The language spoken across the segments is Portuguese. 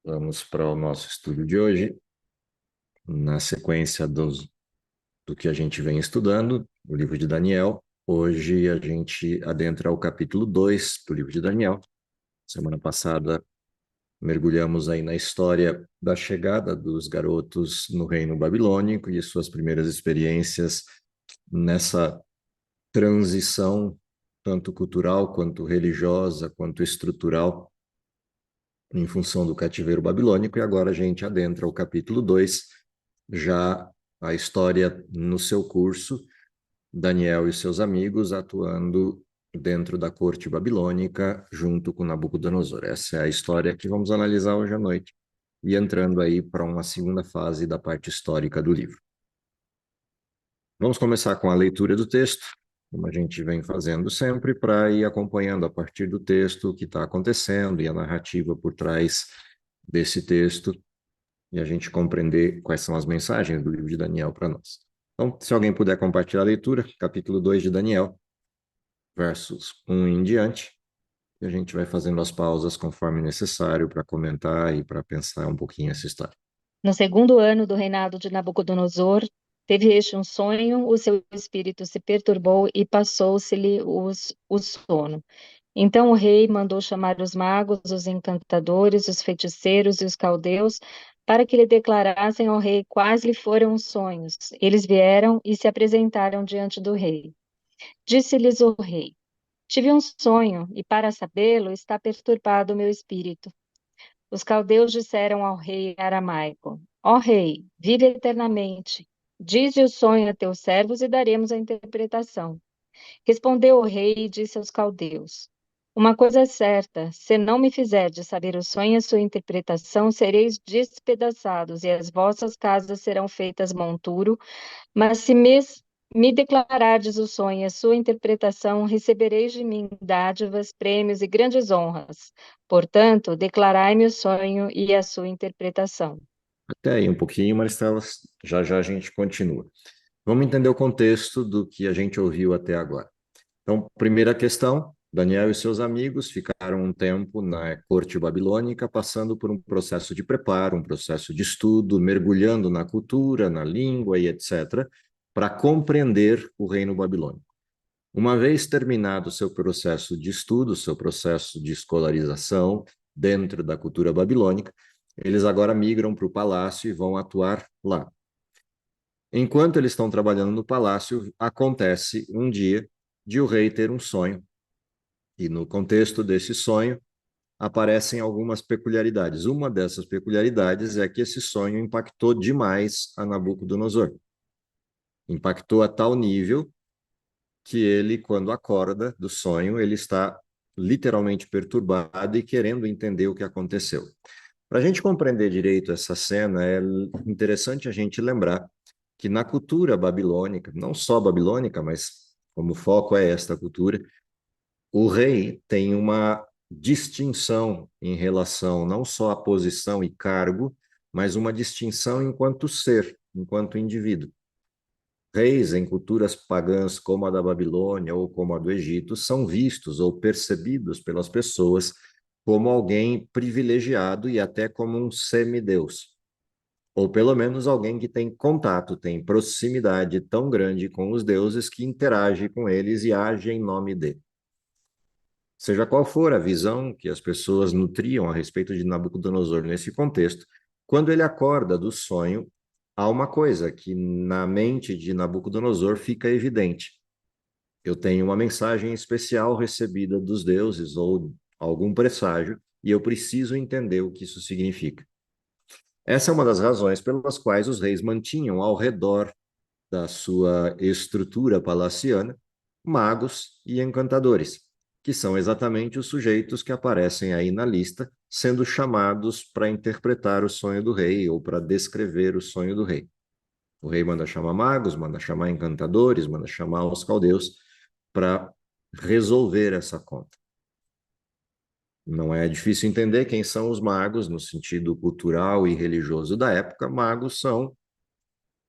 Vamos para o nosso estudo de hoje, na sequência do que a gente vem estudando, o livro de Daniel. Hoje a gente adentra o capítulo 2 do livro de Daniel. Semana passada mergulhamos aí na história da chegada dos garotos no reino babilônico e suas primeiras experiências nessa transição, tanto cultural, quanto religiosa, quanto estrutural, em função do cativeiro babilônico, e agora a gente adentra o capítulo 2, já a história no seu curso, Daniel e seus amigos atuando dentro da corte babilônica, junto com Nabucodonosor. Essa é a história que vamos analisar hoje à noite, e entrando aí para uma segunda fase da parte histórica do livro. Vamos começar com a leitura do texto, como a gente vem fazendo sempre, para ir acompanhando a partir do texto o que está acontecendo e a narrativa por trás desse texto, e a gente compreender quais são as mensagens do livro de Daniel para nós. Então, se alguém puder compartilhar a leitura, capítulo 2 de Daniel, versos 1 em diante, e a gente vai fazendo as pausas conforme necessário para comentar e para pensar um pouquinho essa história. No segundo ano do reinado de Nabucodonosor, teve este um sonho, o seu espírito se perturbou e passou-se-lhe o sono. Então o rei mandou chamar os magos, os encantadores, os feiticeiros e os caldeus, para que lhe declarassem ao rei quais lhe foram os sonhos. Eles vieram e se apresentaram diante do rei. Disse-lhes o rei: Tive um sonho, e para sabê-lo está perturbado o meu espírito. Os caldeus disseram ao rei aramaico: Ó rei, vive eternamente. Dize o sonho a teus servos e daremos a interpretação. Respondeu o rei e disse aos caldeus: Uma coisa é certa, se não me fizerdes saber o sonho e a sua interpretação, sereis despedaçados, e as vossas casas serão feitas monturo, mas se me declarardes o sonho e a sua interpretação, recebereis de mim dádivas, prêmios e grandes honras. Portanto, declarai-me o sonho e a sua interpretação. Até aí um pouquinho, Maristela, já já a gente continua. Vamos entender o contexto do que a gente ouviu até agora. Então, primeira questão, Daniel e seus amigos ficaram um tempo na corte babilônica, passando por um processo de preparo, um processo de estudo, mergulhando na cultura, na língua e etc., para compreender o reino babilônico. Uma vez terminado o seu processo de estudo, seu processo de escolarização dentro da cultura babilônica, eles agora migram para o palácio e vão atuar lá. Enquanto eles estão trabalhando no palácio, acontece um dia de o rei ter um sonho. E no contexto desse sonho, aparecem algumas peculiaridades. Uma dessas peculiaridades é que esse sonho impactou demais a Nabucodonosor. Impactou a tal nível que ele, quando acorda do sonho, ele está literalmente perturbado e querendo entender o que aconteceu. Para a gente compreender direito essa cena, é interessante a gente lembrar que na cultura babilônica, não só babilônica, mas como foco é esta cultura, o rei tem uma distinção em relação não só à posição e cargo, mas uma distinção enquanto ser, enquanto indivíduo. Reis em culturas pagãs como a da Babilônia ou como a do Egito são vistos ou percebidos pelas pessoas como alguém privilegiado e até como um semideus, ou pelo menos alguém que tem contato, tem proximidade tão grande com os deuses que interage com eles e age em nome de. Seja qual for a visão que as pessoas nutriam a respeito de Nabucodonosor nesse contexto, quando ele acorda do sonho, há uma coisa que na mente de Nabucodonosor fica evidente. Eu tenho uma mensagem especial recebida dos deuses ou algum presságio e eu preciso entender o que isso significa. Essa é uma das razões pelas quais os reis mantinham ao redor da sua estrutura palaciana magos e encantadores, que são exatamente os sujeitos que aparecem aí na lista, sendo chamados para interpretar o sonho do rei ou para descrever o sonho do rei. O rei manda chamar magos, manda chamar encantadores, manda chamar os caldeus para resolver essa conta. Não é difícil entender quem são os magos no sentido cultural e religioso da época. Magos são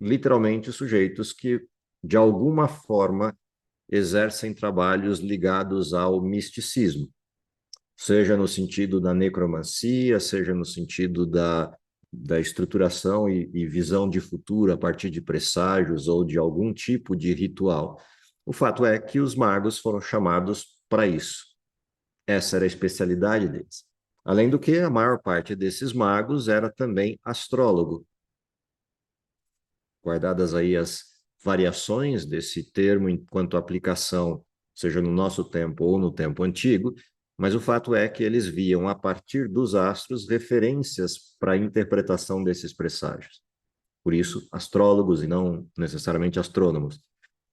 literalmente sujeitos que, de alguma forma, exercem trabalhos ligados ao misticismo. seja no sentido da necromancia, seja no sentido da estruturação e visão de futuro a partir de presságios ou de algum tipo de ritual. O fato é que os magos foram chamados para isso. Essa era a especialidade deles. Além do que, a maior parte desses magos era também astrólogo. Guardadas aí as variações desse termo enquanto aplicação, seja no nosso tempo ou no tempo antigo, mas o fato é que eles viam a partir dos astros referências para a interpretação desses presságios. Por isso, astrólogos e não necessariamente astrônomos.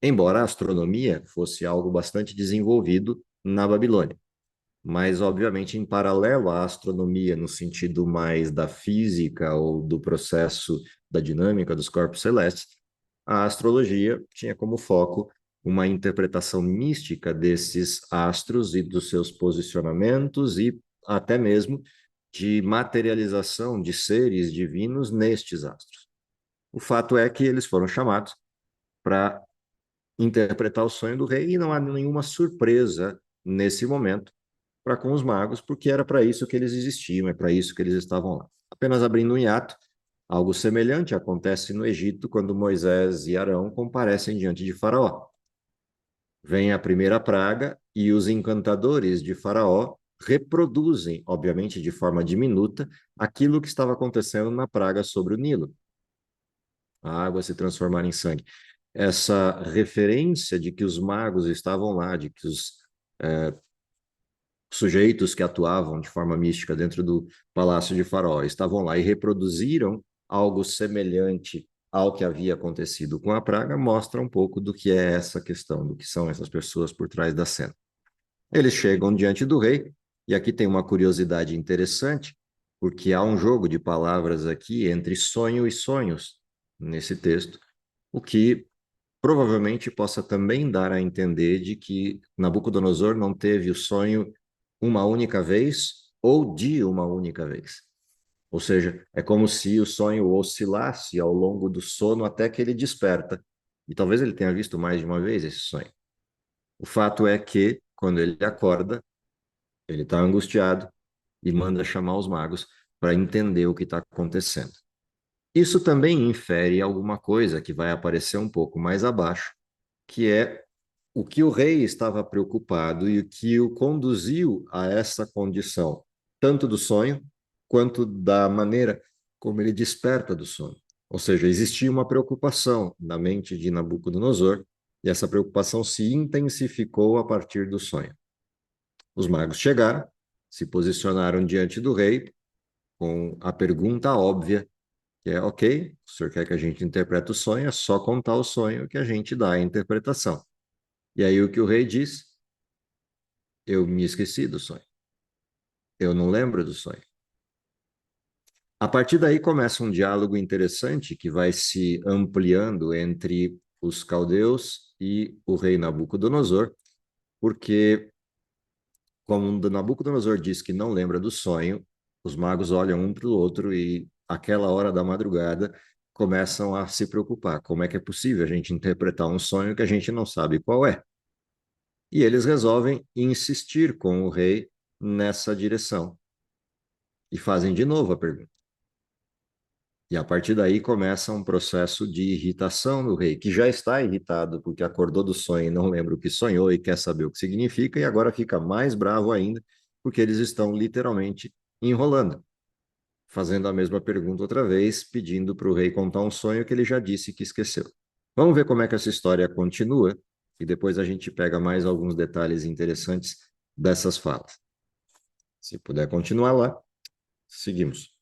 Embora a astronomia fosse algo bastante desenvolvido na Babilônia. Mas, obviamente, em paralelo à astronomia, no sentido mais da física ou do processo da dinâmica dos corpos celestes, a astrologia tinha como foco uma interpretação mística desses astros e dos seus posicionamentos e até mesmo de materialização de seres divinos nestes astros. O fato é que eles foram chamados para interpretar o sonho do rei e não há nenhuma surpresa nesse momento para com os magos, porque era para isso que eles existiam, é para isso que eles estavam lá. Apenas abrindo um hiato, algo semelhante acontece no Egito quando Moisés e Arão comparecem diante de Faraó. Vem a primeira praga e os encantadores de Faraó reproduzem, obviamente de forma diminuta, aquilo que estava acontecendo na praga sobre o Nilo. A água se transformar em sangue. Essa referência de que os magos estavam lá, de que os sujeitos que atuavam de forma mística dentro do Palácio de Faraó estavam lá e reproduziram algo semelhante ao que havia acontecido com a praga, mostra um pouco do que é essa questão, do que são essas pessoas por trás da cena. Eles chegam diante do rei, e aqui tem uma curiosidade interessante, porque há um jogo de palavras aqui entre sonho e sonhos nesse texto, o que provavelmente possa também dar a entender de que Nabucodonosor não teve o sonho uma única vez ou de uma única vez. Ou seja, é como se o sonho oscilasse ao longo do sono até que ele desperta. E talvez ele tenha visto mais de uma vez esse sonho. O fato é que, quando ele acorda, ele está angustiado e manda chamar os magos para entender o que está acontecendo. Isso também infere alguma coisa que vai aparecer um pouco mais abaixo, que é o que o rei estava preocupado e o que o conduziu a essa condição, tanto do sonho quanto da maneira como ele desperta do sono. Ou seja, existia uma preocupação na mente de Nabucodonosor e essa preocupação se intensificou a partir do sonho. Os magos chegaram, se posicionaram diante do rei com a pergunta óbvia, que é: ok, o senhor quer que a gente interprete o sonho, é só contar o sonho que a gente dá a interpretação. E aí o que o rei diz? Eu me esqueci do sonho. Eu não lembro do sonho. A partir daí começa um diálogo interessante que vai se ampliando entre os caldeus e o rei Nabucodonosor, porque, como Nabucodonosor diz que não lembra do sonho, os magos olham um para o outro e, àquela hora da madrugada, começam a se preocupar. Como é que é possível a gente interpretar um sonho que a gente não sabe qual é? E eles resolvem insistir com o rei nessa direção. E fazem de novo a pergunta. E a partir daí começa um processo de irritação do rei, que já está irritado porque acordou do sonho e não lembra o que sonhou e quer saber o que significa, e agora fica mais bravo ainda porque eles estão literalmente enrolando, fazendo a mesma pergunta outra vez, pedindo para o rei contar um sonho que ele já disse que esqueceu. Vamos ver como é que essa história continua e depois a gente pega mais alguns detalhes interessantes dessas falas. Se puder continuar lá, seguimos.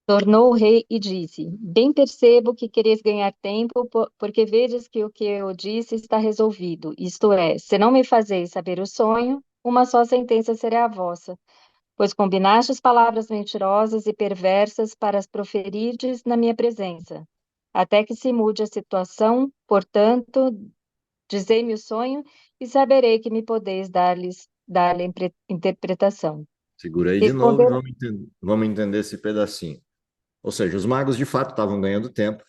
Tornou o rei e disse: Bem percebo que quereis ganhar tempo, porque vedes que o que eu disse está resolvido. Isto é, se não me fazeis saber o sonho, uma só sentença será a vossa, pois combinastes palavras mentirosas e perversas para as proferirdes na minha presença. Até que se mude a situação, portanto, dizei-me o sonho e saberei que me podeis dar-lhe interpretação. Segura aí de novo e Respondeu. vamos entender esse pedacinho. Ou seja, os magos de fato estavam ganhando tempo,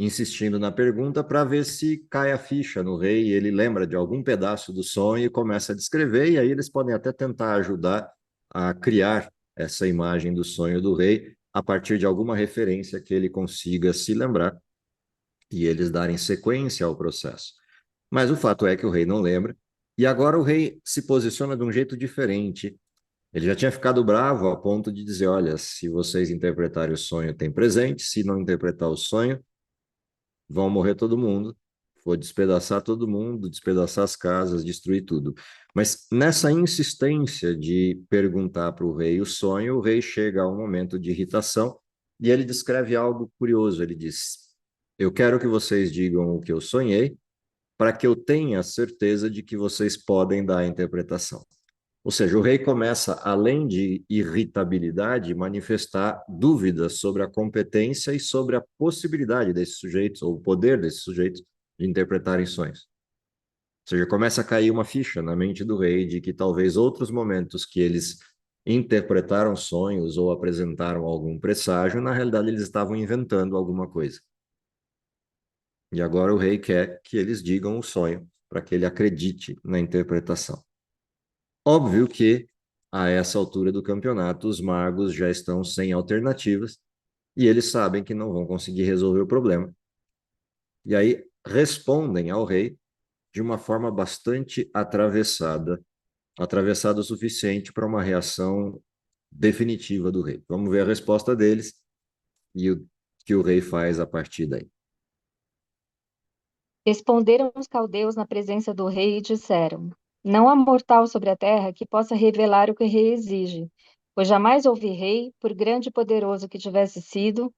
insistindo na pergunta para ver se cai a ficha no rei e ele lembra de algum pedaço do sonho e começa a descrever, e aí eles podem até tentar ajudar a criar essa imagem do sonho do rei a partir de alguma referência que ele consiga se lembrar e eles darem sequência ao processo. Mas o fato é que o rei não lembra, e agora o rei se posiciona de um jeito diferente. Ele já tinha ficado bravo a ponto de dizer: olha, se vocês interpretarem o sonho, tem presente, se não interpretar o sonho, vão morrer todo mundo, vou despedaçar todo mundo, despedaçar as casas, destruir tudo. Mas nessa insistência de perguntar para o rei o sonho, o rei chega a um momento de irritação e ele descreve algo curioso. Ele diz: eu quero que vocês digam o que eu sonhei, para que eu tenha certeza de que vocês podem dar a interpretação. Ou seja, o rei começa, além de irritabilidade, manifestar dúvidas sobre a competência e sobre a possibilidade desses sujeitos, ou o poder desses sujeitos, de interpretarem sonhos. Ou seja, começa a cair uma ficha na mente do rei de que talvez outros momentos que eles interpretaram sonhos ou apresentaram algum presságio, na realidade eles estavam inventando alguma coisa. E agora o rei quer que eles digam o sonho, para que ele acredite na interpretação. Óbvio que, a essa altura do campeonato, os magos já estão sem alternativas e eles sabem que não vão conseguir resolver o problema. E aí respondem ao rei de uma forma bastante atravessada o suficiente para uma reação definitiva do rei. Vamos ver a resposta deles e o que o rei faz a partir daí. Responderam os caldeus na presença do rei e disseram: não há mortal sobre a terra que possa revelar o que o rei exige, pois jamais houve rei, por grande e poderoso que tivesse sido,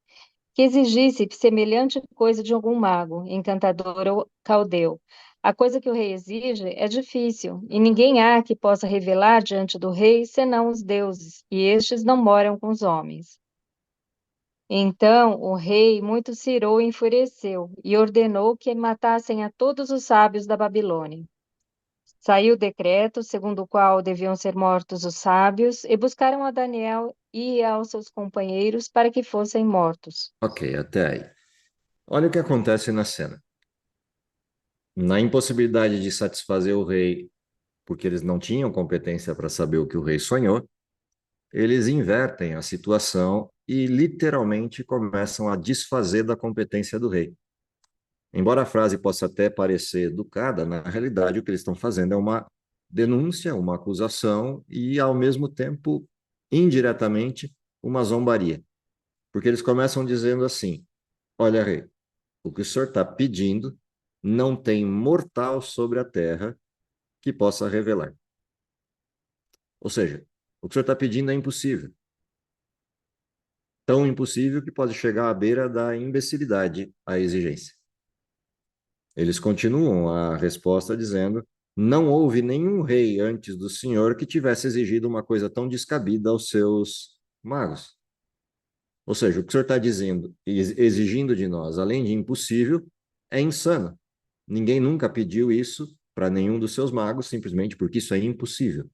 que exigisse semelhante coisa de algum mago, encantador ou caldeu. A coisa que o rei exige é difícil, e ninguém há que possa revelar diante do rei senão os deuses, e estes não moram com os homens. Então o rei muito se irou e enfureceu, e ordenou que matassem a todos os sábios da Babilônia. Saiu o decreto segundo o qual deviam ser mortos os sábios, e buscaram a Daniel e aos seus companheiros para que fossem mortos. Ok, até aí. Olha o que acontece na cena. Na impossibilidade de satisfazer o rei, porque eles não tinham competência para saber o que o rei sonhou, eles invertem a situação e literalmente começam a desfazer da competência do rei. Embora a frase possa até parecer educada, na realidade o que eles estão fazendo é uma denúncia, uma acusação e, ao mesmo tempo, indiretamente, uma zombaria. Porque eles começam dizendo assim: olha, rei, o que o senhor está pedindo não tem mortal sobre a terra que possa revelar. Ou seja, o que o senhor está pedindo é impossível. Tão impossível que pode chegar à beira da imbecilidade a exigência. Eles continuam a resposta dizendo: não houve nenhum rei antes do senhor que tivesse exigido uma coisa tão descabida aos seus magos. Ou seja, o que o senhor está dizendo, exigindo de nós, além de impossível, é insano. Ninguém nunca pediu isso para nenhum dos seus magos, simplesmente porque isso é impossível.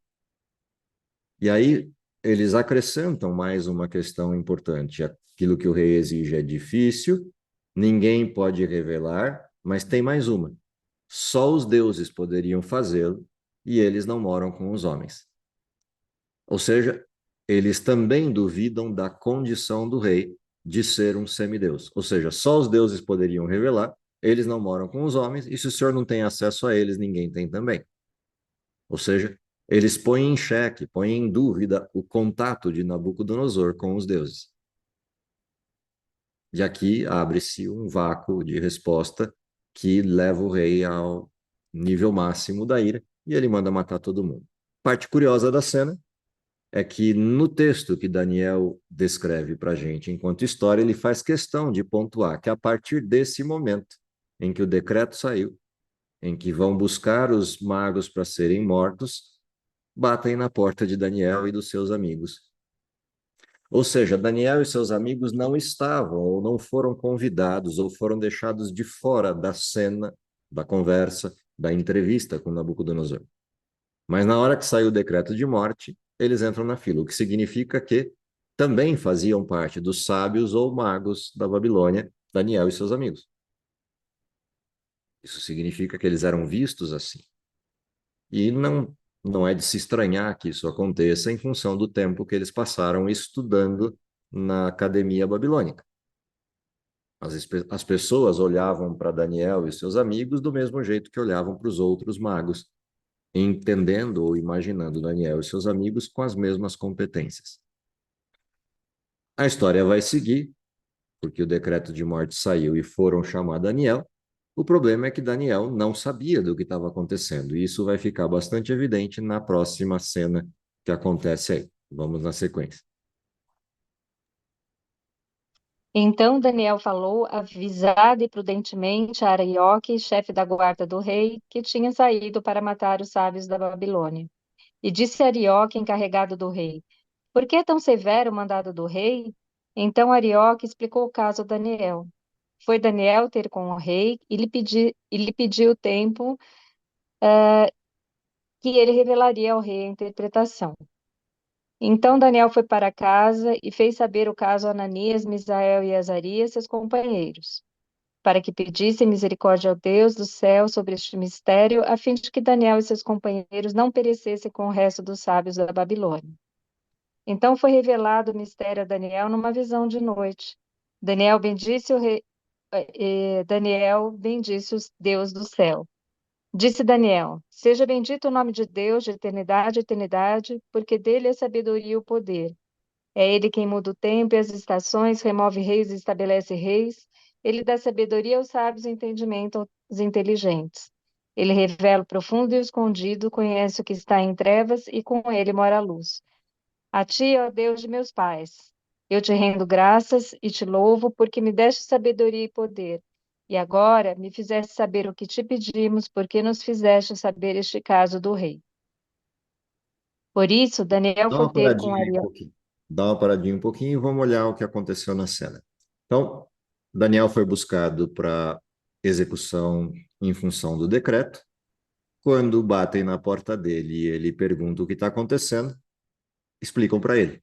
E aí eles acrescentam mais uma questão importante. Aquilo que o rei exige é difícil, ninguém pode revelar, mas tem mais uma. Só os deuses poderiam fazê-lo e eles não moram com os homens. Ou seja, eles também duvidam da condição do rei de ser um semideus. Ou seja, só os deuses poderiam revelar, eles não moram com os homens, e se o senhor não tem acesso a eles, ninguém tem também. Ou seja, eles põem em xeque, põem em dúvida o contato de Nabucodonosor com os deuses. E aqui abre-se um vácuo de resposta que leva o rei ao nível máximo da ira e ele manda matar todo mundo. Parte curiosa da cena é que no texto que Daniel descreve para a gente enquanto história, ele faz questão de pontuar que a partir desse momento em que o decreto saiu, em que vão buscar os magos para serem mortos, batem na porta de Daniel e dos seus amigos. Ou seja, Daniel e seus amigos não estavam ou não foram convidados ou foram deixados de fora da cena, da conversa, da entrevista com Nabucodonosor. Mas na hora que saiu o decreto de morte, eles entram na fila, o que significa que também faziam parte dos sábios ou magos da Babilônia, Daniel e seus amigos. Isso significa que eles eram vistos assim. E não é de se estranhar que isso aconteça em função do tempo que eles passaram estudando na academia babilônica. As pessoas olhavam para Daniel e seus amigos do mesmo jeito que olhavam para os outros magos, entendendo ou imaginando Daniel e seus amigos com as mesmas competências. A história vai seguir, porque o decreto de morte saiu e foram chamar Daniel. O problema é que Daniel não sabia do que estava acontecendo, e isso vai ficar bastante evidente na próxima cena que acontece aí. Vamos na sequência. Então Daniel falou avisado e prudentemente a Arioque, chefe da guarda do rei, que tinha saído para matar os sábios da Babilônia. E disse a Arioque, encarregado do rei: Por que tão severo o mandado do rei? Então Arioque explicou o caso a Daniel. Foi Daniel ter com o rei e lhe pediu o tempo que ele revelaria ao rei a interpretação. Então Daniel foi para casa e fez saber o caso a Ananias, Misael e Azarias, seus companheiros, para que pedissem misericórdia ao Deus do céu sobre este mistério, a fim de que Daniel e seus companheiros não perecessem com o resto dos sábios da Babilônia. Então foi revelado o mistério a Daniel numa visão de noite. Daniel bendisse o rei, Daniel bendisse o Deus do céu. Disse Daniel: Seja bendito o nome de Deus de eternidade a eternidade, porque dele é a sabedoria e o poder. É ele quem muda o tempo e as estações, remove reis e estabelece reis. Ele dá sabedoria aos sábios e entendimento aos inteligentes. Ele revela o profundo e o escondido, conhece o que está em trevas e com ele mora a luz. A ti, ó Deus de meus pais, eu te rendo graças e te louvo porque me deste sabedoria e poder. E agora me fizeste saber o que te pedimos, porque nos fizeste saber este caso do rei. Por isso, Daniel Dá foi uma ter com paradinha aí um Ariel. pouquinho. Dá uma paradinha um pouquinho e vamos olhar o que aconteceu na cena. Então, Daniel foi buscado para execução em função do decreto. Quando batem na porta dele e ele pergunta o que está acontecendo, explicam para ele.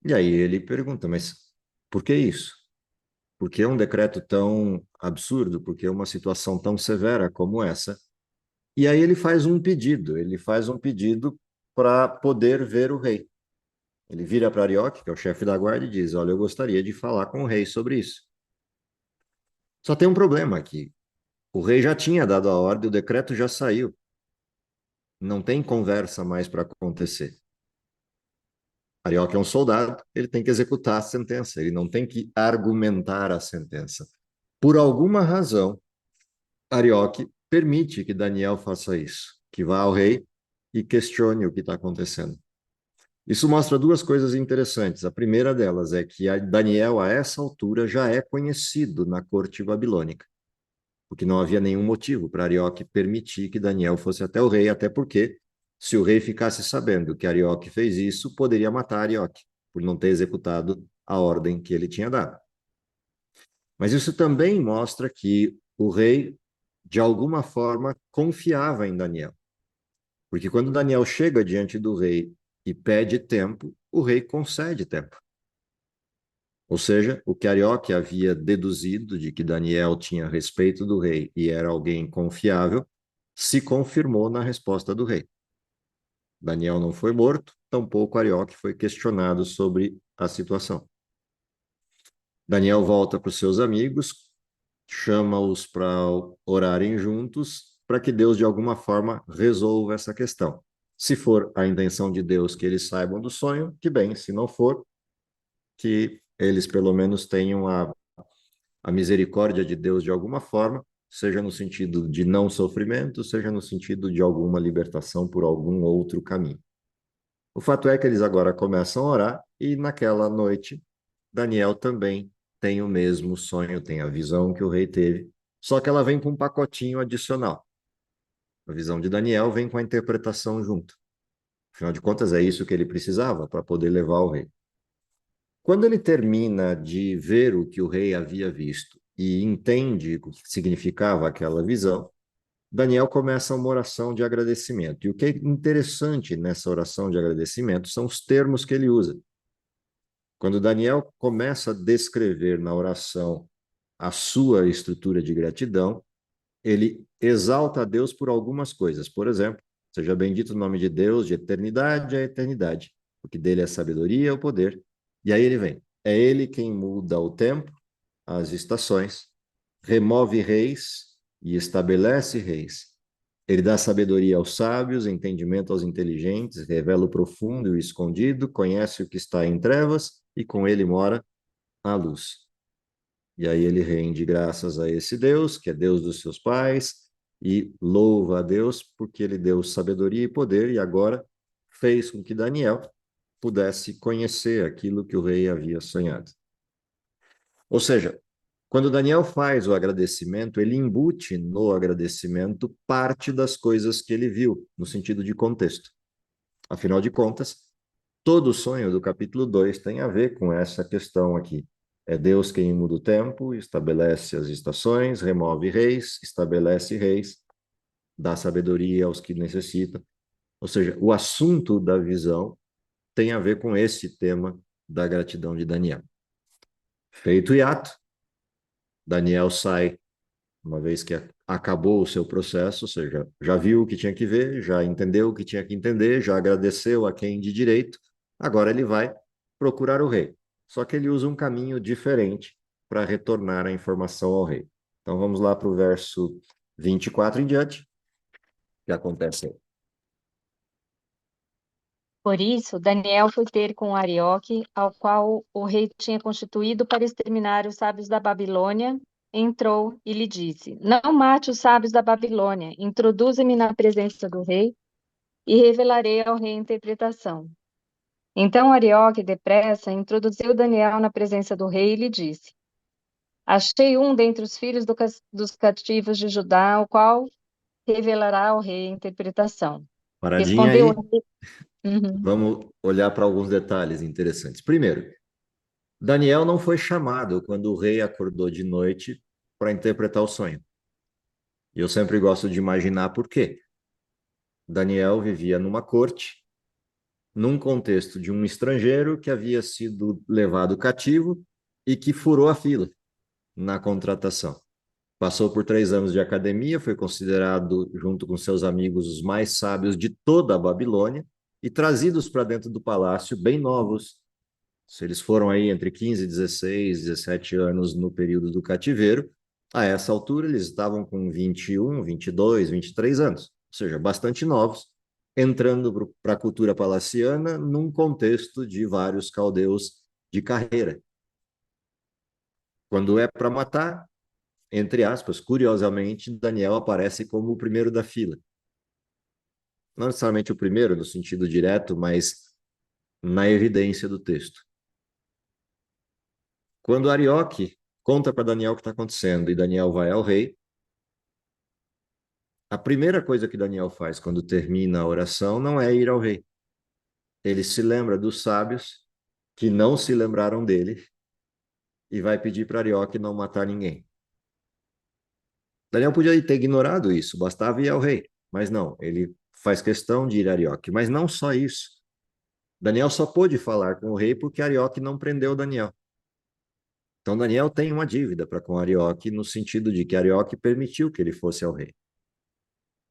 E aí ele pergunta, mas por que isso? Por que um decreto tão absurdo? Por que uma situação tão severa como essa? E aí ele faz um pedido para poder ver o rei. Ele vira para Arioque, que é o chefe da guarda, e diz: Olha, eu gostaria de falar com o rei sobre isso. Só tem um problema aqui. O rei já tinha dado a ordem, o decreto já saiu. Não tem conversa mais para acontecer. Arioque é um soldado, ele tem que executar a sentença, ele não tem que argumentar a sentença. Por alguma razão, Arioque permite que Daniel faça isso, que vá ao rei e questione o que está acontecendo. Isso mostra duas coisas interessantes. A primeira delas é que Daniel, a essa altura, já é conhecido na corte babilônica, porque não havia nenhum motivo para Arioque permitir que Daniel fosse até o rei, até porque, se o rei ficasse sabendo que Arioque fez isso, poderia matar Arioque, por não ter executado a ordem que ele tinha dado. Mas isso também mostra que o rei, de alguma forma, confiava em Daniel. Porque quando Daniel chega diante do rei e pede tempo, o rei concede tempo. Ou seja, o que Arioque havia deduzido de que Daniel tinha respeito do rei e era alguém confiável, se confirmou na resposta do rei. Daniel não foi morto, tampouco Arioque foi questionado sobre a situação. Daniel volta para os seus amigos, chama-os para orarem juntos, para que Deus, de alguma forma, resolva essa questão. Se for a intenção de Deus que eles saibam do sonho, que bem, se não for, que eles pelo menos tenham a misericórdia de Deus de alguma forma, seja no sentido de não sofrimento, seja no sentido de alguma libertação por algum outro caminho. O fato é que eles agora começam a orar e naquela noite Daniel também tem o mesmo sonho, tem a visão que o rei teve, só que ela vem com um pacotinho adicional. A visão de Daniel vem com a interpretação junto. Afinal de contas, é isso que ele precisava para poder levar o rei. Quando ele termina de ver o que o rei havia visto e entende o que significava aquela visão, Daniel começa uma oração de agradecimento. E o que é interessante nessa oração de agradecimento são os termos que ele usa. Quando Daniel começa a descrever na oração a sua estrutura de gratidão, ele exalta a Deus por algumas coisas. Por exemplo, seja bendito o nome de Deus de eternidade a eternidade, porque dele é a sabedoria e o poder. E aí ele vem. É ele quem muda o tempo, as estações, remove reis e estabelece reis. Ele dá sabedoria aos sábios, entendimento aos inteligentes, revela o profundo e o escondido, conhece o que está em trevas e com ele mora a luz. E aí ele rende graças a esse Deus, que é Deus dos seus pais, e louva a Deus porque ele deu sabedoria e poder, e agora fez com que Daniel pudesse conhecer aquilo que o rei havia sonhado. Ou seja, quando Daniel faz o agradecimento, ele embute no agradecimento parte das coisas que ele viu, no sentido de contexto. Afinal de contas, todo o sonho do capítulo 2 tem a ver com essa questão aqui. É Deus quem muda o tempo, estabelece as estações, remove reis, estabelece reis, dá sabedoria aos que necessitam. Ou seja, o assunto da visão tem a ver com esse tema da gratidão de Daniel. Feito o hiato, Daniel sai, uma vez que acabou o seu processo, ou seja, já viu o que tinha que ver, já entendeu o que tinha que entender, já agradeceu a quem de direito, agora ele vai procurar o rei. Só que ele usa um caminho diferente para retornar a informação ao rei. Então vamos lá para o verso 24 em diante, o que acontece aí. Por isso, Daniel foi ter com Arioque, ao qual o rei tinha constituído para exterminar os sábios da Babilônia. Entrou e lhe disse: Não mate os sábios da Babilônia, introduza-me na presença do rei e revelarei ao rei a interpretação. Então Arioque, depressa, introduziu Daniel na presença do rei e lhe disse: Achei um dentre os filhos dos cativos de Judá, o qual revelará ao rei a interpretação. Paradinha Respondeu o aí, rei. Uhum. vamos olhar para alguns detalhes interessantes. Primeiro, Daniel não foi chamado quando o rei acordou de noite para interpretar o sonho. E eu sempre gosto de imaginar por quê. Daniel vivia numa corte, num contexto de um estrangeiro que havia sido levado cativo e que furou a fila na contratação. Passou por 3 anos de academia, foi considerado, junto com seus amigos, os mais sábios de toda a Babilônia e trazidos para dentro do palácio, bem novos. Se eles foram aí entre 15, 16, 17 anos no período do cativeiro, a essa altura eles estavam com 21, 22, 23 anos, ou seja, bastante novos, entrando para a cultura palaciana num contexto de vários caldeus de carreira. Quando é para matar, entre aspas, curiosamente, Daniel aparece como o primeiro da fila. Não necessariamente o primeiro, no sentido direto, mas na evidência do texto. Quando Arioque conta para Daniel o que está acontecendo e Daniel vai ao rei, a primeira coisa que Daniel faz quando termina a oração não é ir ao rei. Ele se lembra dos sábios que não se lembraram dele e vai pedir para Arioque não matar ninguém. Daniel podia ter ignorado isso, bastava ir ao rei, mas não, ele faz questão de ir a Arioque. Mas não só isso. Daniel só pôde falar com o rei porque Arioque não prendeu Daniel. Então Daniel tem uma dívida para com Arioque no sentido de que Arioque permitiu que ele fosse ao rei.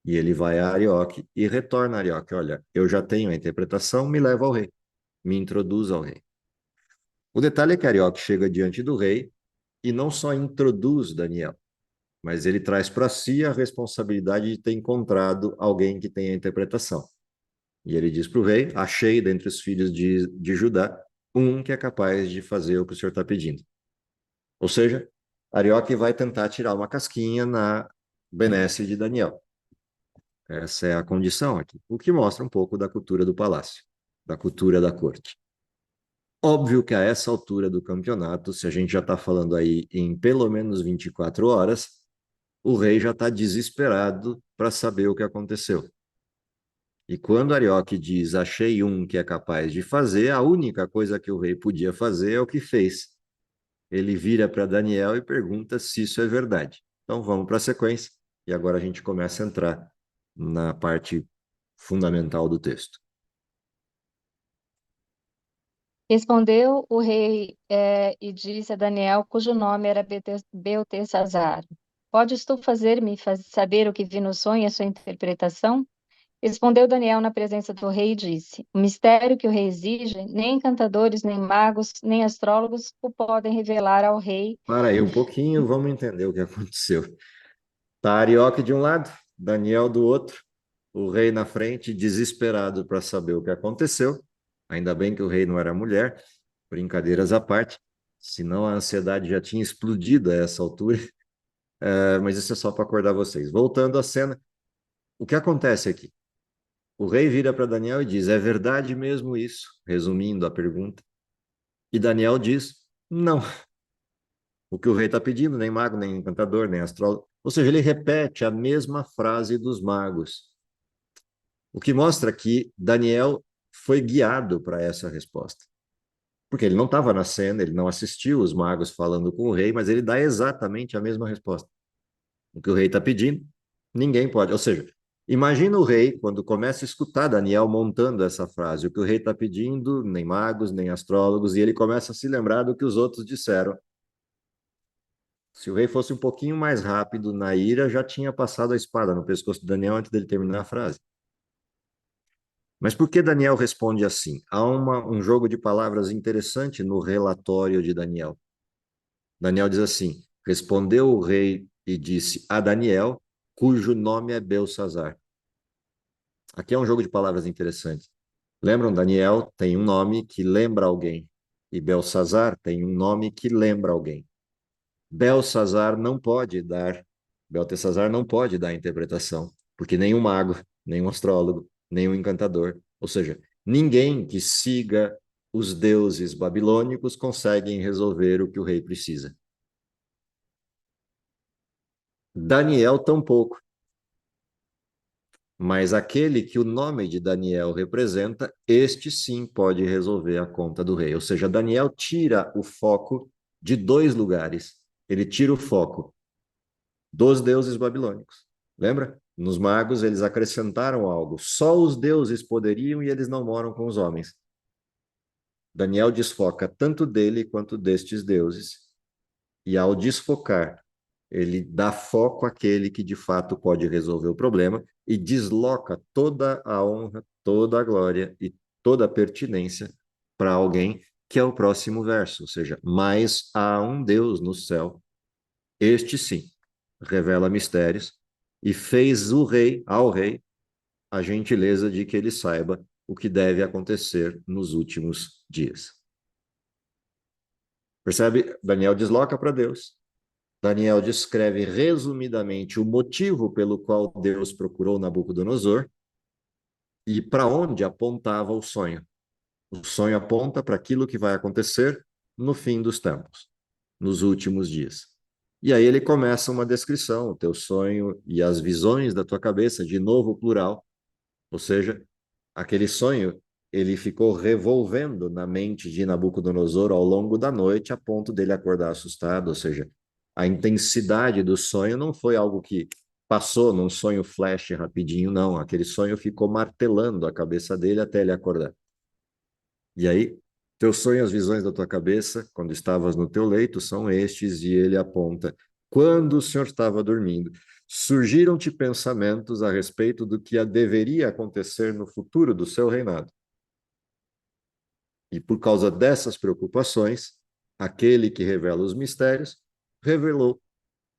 E ele vai a Arioque e retorna a Arioque. Olha, eu já tenho a interpretação, me leva ao rei, me introduz ao rei. O detalhe é que Arioque chega diante do rei e não só introduz Daniel, mas ele traz para si a responsabilidade de ter encontrado alguém que tenha a interpretação. E ele diz para o rei: Achei dentre os filhos de Judá um que é capaz de fazer o que o senhor está pedindo. Ou seja, Arioque vai tentar tirar uma casquinha na benesse de Daniel. Essa é a condição aqui, o que mostra um pouco da cultura do palácio, da cultura da corte. Óbvio que a essa altura do campeonato, se a gente já está falando aí em pelo menos 24 horas, o rei já está desesperado para saber o que aconteceu. E quando Arioque diz, achei um que é capaz de fazer, a única coisa que o rei podia fazer é o que fez. Ele vira para Daniel e pergunta se isso é verdade. Então vamos para a sequência, e agora a gente começa a entrar na parte fundamental do texto. Respondeu o rei e disse a Daniel, cujo nome era Beltesazar: Podes tu fazer-me saber o que vi no sonho e a sua interpretação? Respondeu Daniel na presença do rei e disse: O mistério que o rei exige, nem encantadores, nem magos, nem astrólogos o podem revelar ao rei. Para aí um pouquinho, vamos entender o que aconteceu. Tá Arioque de um lado, Daniel do outro, o rei na frente, desesperado para saber o que aconteceu. Ainda bem que o rei não era mulher, brincadeiras à parte, senão a ansiedade já tinha explodido a essa altura. Mas isso é só para acordar vocês. Voltando à cena, o que acontece aqui? O rei vira para Daniel e diz: É verdade mesmo isso? Resumindo a pergunta. E Daniel diz: Não. O que o rei está pedindo, nem mago, nem encantador, nem astrólogo. Ou seja, ele repete a mesma frase dos magos. O que mostra que Daniel foi guiado para essa resposta. Porque ele não estava na cena, ele não assistiu os magos falando com o rei, mas ele dá exatamente a mesma resposta. O que o rei está pedindo, ninguém pode. Ou seja, imagina o rei, quando começa a escutar Daniel montando essa frase, o que o rei está pedindo, nem magos, nem astrólogos, e ele começa a se lembrar do que os outros disseram. Se o rei fosse um pouquinho mais rápido na ira, já tinha passado a espada no pescoço de Daniel antes dele terminar a frase. Mas por que Daniel responde assim? Há um jogo de palavras interessante no relatório de Daniel. Daniel diz assim: Respondeu o rei e disse a Daniel, cujo nome é Belsazar. Aqui é um jogo de palavras interessante. Lembram? Daniel tem um nome que lembra alguém, e Belsazar tem um nome que lembra alguém. Belsazar não pode dar, Beltesazar não pode dar interpretação, porque nenhum mago, nenhum astrólogo, nenhum encantador, ou seja, ninguém que siga os deuses babilônicos conseguem resolver o que o rei precisa. Daniel tampouco, mas aquele que o nome de Daniel representa, este sim pode resolver a conta do rei. Ou seja, Daniel tira o foco de dois lugares. Ele tira o foco dos deuses babilônicos. Lembra? Nos magos eles acrescentaram algo. Só os deuses poderiam e eles não moram com os homens. Daniel desfoca tanto dele quanto destes deuses. E ao desfocar, ele dá foco àquele que de fato pode resolver o problema e desloca toda a honra, toda a glória e toda a pertinência para alguém que é o próximo verso, ou seja, mas há um Deus no céu, este sim, revela mistérios e fez ao rei, a gentileza de que ele saiba o que deve acontecer nos últimos dias. Percebe? Daniel desloca para Deus. Daniel descreve resumidamente o motivo pelo qual Deus procurou Nabucodonosor e para onde apontava o sonho. O sonho aponta para aquilo que vai acontecer no fim dos tempos, nos últimos dias. E aí ele começa uma descrição, o teu sonho e as visões da tua cabeça, de novo plural, ou seja, aquele sonho ele ficou revolvendo na mente de Nabucodonosor ao longo da noite, a ponto dele acordar assustado, ou seja, a intensidade do sonho não foi algo que passou num sonho flash rapidinho, não. Aquele sonho ficou martelando a cabeça dele até ele acordar. E aí, teu sonho, as visões da tua cabeça, quando estavas no teu leito, são estes, e ele aponta. Quando o Senhor estava dormindo, surgiram-te pensamentos a respeito do que deveria acontecer no futuro do seu reinado. E por causa dessas preocupações, aquele que revela os mistérios revelou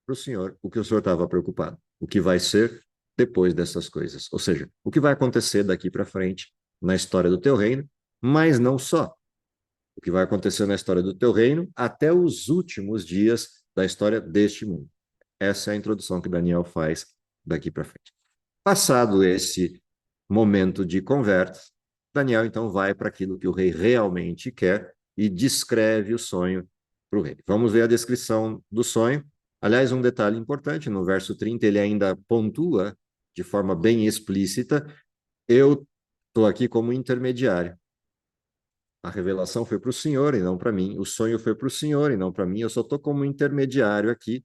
para o Senhor o que o Senhor estava preocupado, o que vai ser depois dessas coisas. Ou seja, o que vai acontecer daqui para frente na história do teu reino, mas não só. O que vai acontecer na história do teu reino até os últimos dias da história deste mundo. Essa é a introdução que Daniel faz daqui para frente. Passado esse momento de conversa, Daniel então vai para aquilo que o rei realmente quer e descreve o sonho para o rei. Vamos ver a descrição do sonho. Aliás, um detalhe importante, no verso 30 ele ainda pontua de forma bem explícita: eu estou aqui como intermediário. A revelação foi para o Senhor e não para mim. O sonho foi para o Senhor e não para mim. Eu só estou como intermediário aqui,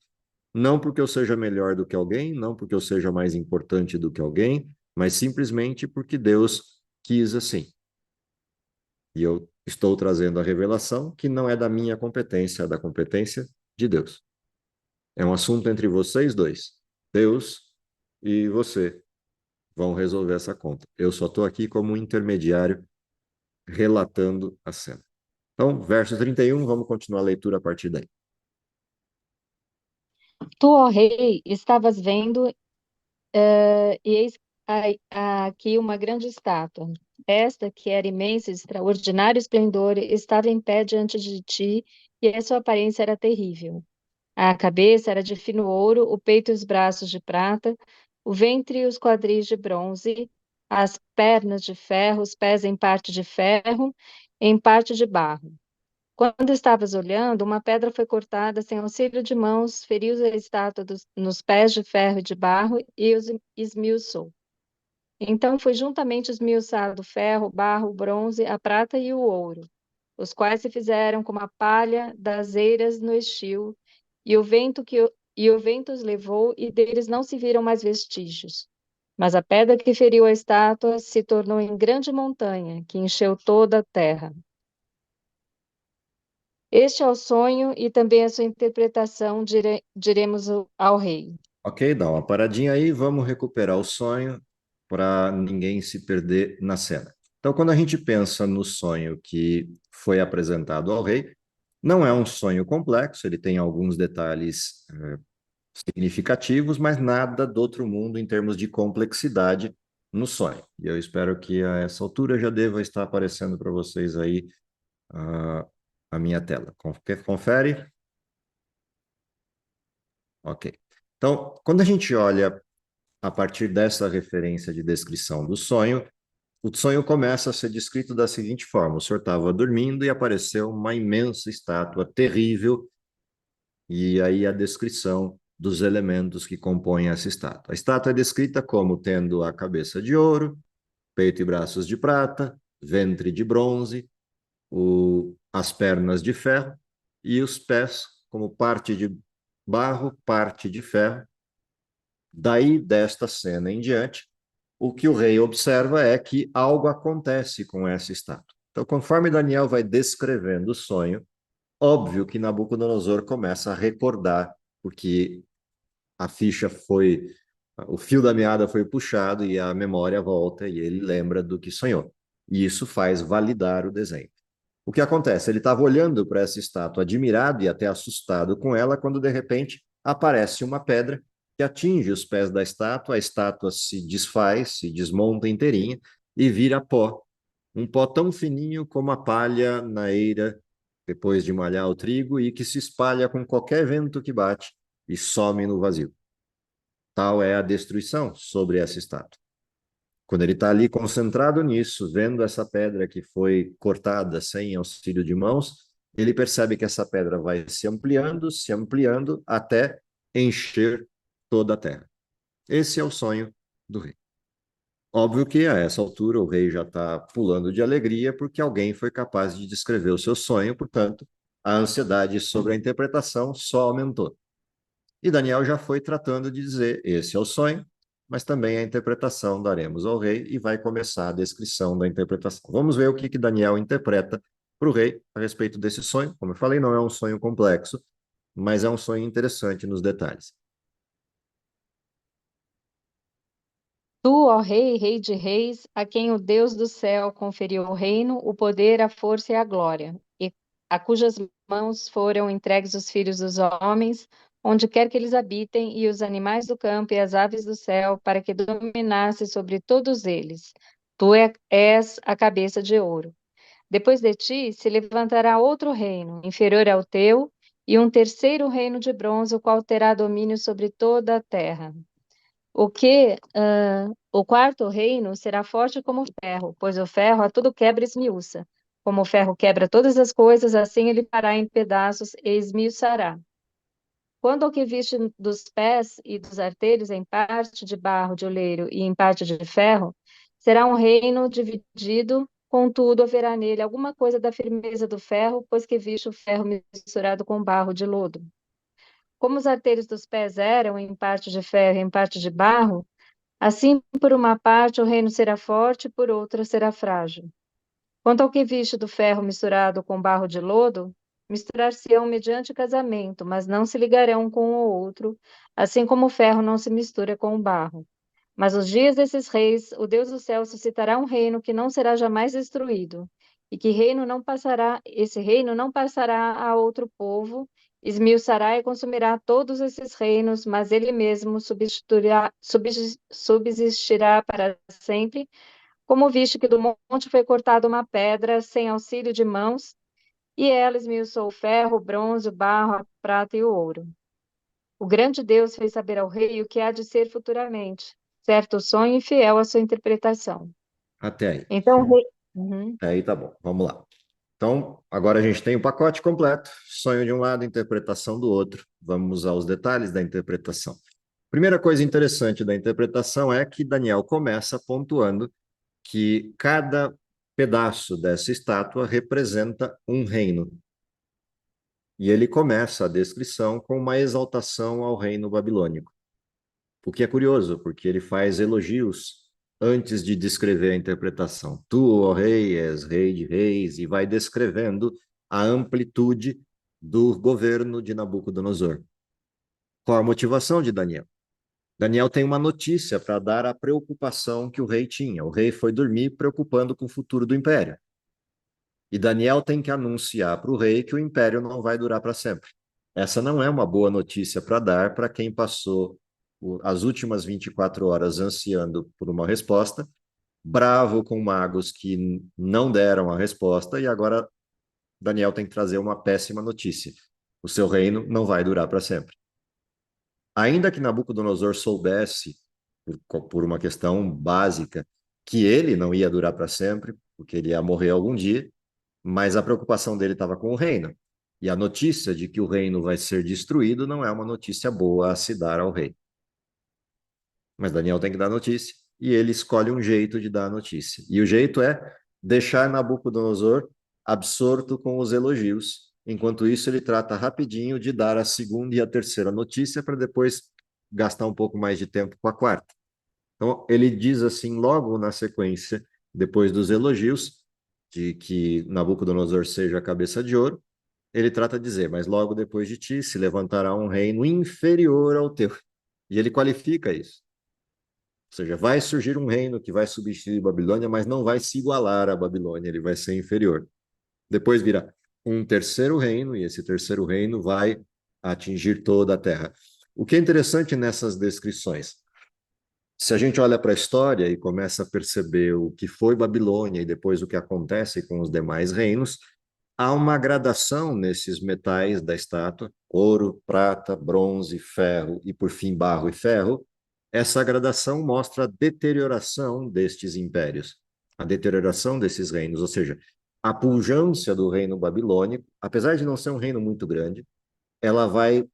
não porque eu seja melhor do que alguém, não porque eu seja mais importante do que alguém, mas simplesmente porque Deus quis assim. E eu estou trazendo a revelação que não é da minha competência, é da competência de Deus. É um assunto entre vocês dois. Deus e você vão resolver essa conta. Eu só estou aqui como um intermediário relatando a cena. Então, verso 31, vamos continuar a leitura a partir daí. Tu, ó rei, estavas vendo, e eis aqui uma grande estátua. Esta, que era imensa e extraordinário esplendor, estava em pé diante de ti, e a sua aparência era terrível. A cabeça era de fino ouro, o peito e os braços de prata, o ventre e os quadris de bronze, as pernas de ferro, os pés em parte de ferro, em parte de barro. Quando estavas olhando, uma pedra foi cortada sem auxílio de mãos, feriu a estátua nos pés de ferro e de barro e os esmiuçou. Então foi juntamente esmiuçado o ferro, o barro, o bronze, a prata e o ouro, os quais se fizeram como a palha das eiras no estio, e o vento os levou, e deles não se viram mais vestígios. Mas a pedra que feriu a estátua se tornou em grande montanha, que encheu toda a terra. Este é o sonho e também a sua interpretação, diremos ao rei. Ok, dá uma paradinha aí, vamos recuperar o sonho para ninguém se perder na cena. Então, quando a gente pensa no sonho que foi apresentado ao rei, não é um sonho complexo, ele tem alguns detalhes significativos, mas nada do outro mundo em termos de complexidade no sonho. E eu espero que a essa altura já deva estar aparecendo para vocês aí a minha tela. Confere? Ok. Então, quando a gente olha a partir dessa referência de descrição do sonho, o sonho começa a ser descrito da seguinte forma: o senhor estava dormindo e apareceu uma imensa estátua terrível, e aí a descrição dos elementos que compõem essa estátua. A estátua é descrita como tendo a cabeça de ouro, peito e braços de prata, ventre de bronze, as pernas de ferro e os pés como parte de barro, parte de ferro. Daí, desta cena em diante, o que o rei observa é que algo acontece com essa estátua. Então, conforme Daniel vai descrevendo o sonho, óbvio que Nabucodonosor começa a recordar, porque a ficha foi, o fio da meada foi puxado e a memória volta e ele lembra do que sonhou. E isso faz validar o desenho. O que acontece? Ele estava olhando para essa estátua, admirado e até assustado com ela, quando de repente aparece uma pedra que atinge os pés da estátua, a estátua se desfaz, se desmonta inteirinha e vira pó. Um pó tão fininho como a palha na eira depois de malhar o trigo e que se espalha com qualquer vento que bate e some no vazio. Tal é a destruição sobre essa estátua. Quando ele está ali concentrado nisso, vendo essa pedra que foi cortada sem auxílio de mãos, ele percebe que essa pedra vai se ampliando até encher toda a terra. Esse é o sonho do rei. Óbvio que a essa altura o rei já está pulando de alegria porque alguém foi capaz de descrever o seu sonho, portanto, a ansiedade sobre a interpretação só aumentou. E Daniel já foi tratando de dizer: esse é o sonho, mas também a interpretação daremos ao rei, e vai começar a descrição da interpretação. Vamos ver o que Daniel interpreta para o rei a respeito desse sonho. Como eu falei, não é um sonho complexo, mas é um sonho interessante nos detalhes. Tu, ó rei, rei de reis, a quem o Deus do céu conferiu o reino, o poder, a força e a glória, e a cujas mãos foram entregues os filhos dos homens, onde quer que eles habitem, e os animais do campo e as aves do céu, para que dominasse sobre todos eles. Tu és a cabeça de ouro. Depois de ti se levantará outro reino, inferior ao teu, e um terceiro reino de bronze, o qual terá domínio sobre toda a terra. O quarto reino será forte como o ferro, pois o ferro a tudo quebra e esmiuça. Como o ferro quebra todas as coisas, assim ele fará em pedaços e esmiuçará. Quando ao que viste dos pés e dos artelhos em parte de barro de oleiro e em parte de ferro, será um reino dividido, contudo haverá nele alguma coisa da firmeza do ferro, pois que viste o ferro misturado com barro de lodo. Como os artelhos dos pés eram em parte de ferro e em parte de barro, assim, por uma parte, o reino será forte, por outra será frágil. Quanto ao que viste do ferro misturado com barro de lodo, misturar-se-ão mediante casamento, mas não se ligarão com o outro, assim como o ferro não se mistura com o barro. Mas os dias desses reis, o Deus do céu suscitará um reino que não será jamais destruído, e que reino não passará, esse reino não passará a outro povo, esmiuçará e consumirá todos esses reinos, mas ele mesmo subsistirá para sempre, como visto que do monte foi cortada uma pedra sem auxílio de mãos, e ela esmiuçou o ferro, o bronze, o barro, a prata e o ouro. O grande Deus fez saber ao rei o que há de ser futuramente, certo o sonho e fiel à sua interpretação. Até aí. Então, o rei. Uhum. Aí tá bom, vamos lá. Então, agora a gente tem o pacote completo, sonho de um lado, interpretação do outro. Vamos aos detalhes da interpretação. Primeira coisa interessante da interpretação é que Daniel começa pontuando que cada pedaço dessa estátua representa um reino. E ele começa a descrição com uma exaltação ao reino babilônico. O que é curioso, porque ele faz elogios antes de descrever a interpretação. Tu, ó rei, és rei de reis, e vai descrevendo a amplitude do governo de Nabucodonosor. Qual a motivação de Daniel? Daniel tem uma notícia para dar à preocupação que o rei tinha. O rei foi dormir preocupando com o futuro do império. E Daniel tem que anunciar para o rei que o império não vai durar para sempre. Essa não é uma boa notícia para dar para quem passou as últimas 24 horas ansiando por uma resposta, bravo com magos que não deram a resposta, e agora Daniel tem que trazer uma péssima notícia. O seu reino não vai durar para sempre. Ainda que Nabucodonosor soubesse, por uma questão básica, que ele não ia durar para sempre, porque ele ia morrer algum dia, mas a preocupação dele estava com o reino. E a notícia de que o reino vai ser destruído não é uma notícia boa a se dar ao rei. Mas Daniel tem que dar notícia, e ele escolhe um jeito de dar a notícia. E o jeito é deixar Nabucodonosor absorto com os elogios. Enquanto isso, ele trata rapidinho de dar a segunda e a terceira notícia para depois gastar um pouco mais de tempo com a quarta. Então, ele diz assim, logo na sequência, depois dos elogios, de que Nabucodonosor seja a cabeça de ouro, ele trata de dizer, mas logo depois de ti se levantará um reino inferior ao teu. E ele qualifica isso. Ou seja, vai surgir um reino que vai substituir Babilônia, mas não vai se igualar à Babilônia, ele vai ser inferior. Depois virá um terceiro reino, e esse terceiro reino vai atingir toda a terra. O que é interessante nessas descrições? Se a gente olha para a história e começa a perceber o que foi Babilônia e depois o que acontece com os demais reinos, há uma gradação nesses metais da estátua, ouro, prata, bronze, ferro e, por fim, barro e ferro. Essa gradação mostra a deterioração destes impérios, a deterioração desses reinos, ou seja, a pujança do reino babilônico, apesar de não ser um reino muito grande, ela vai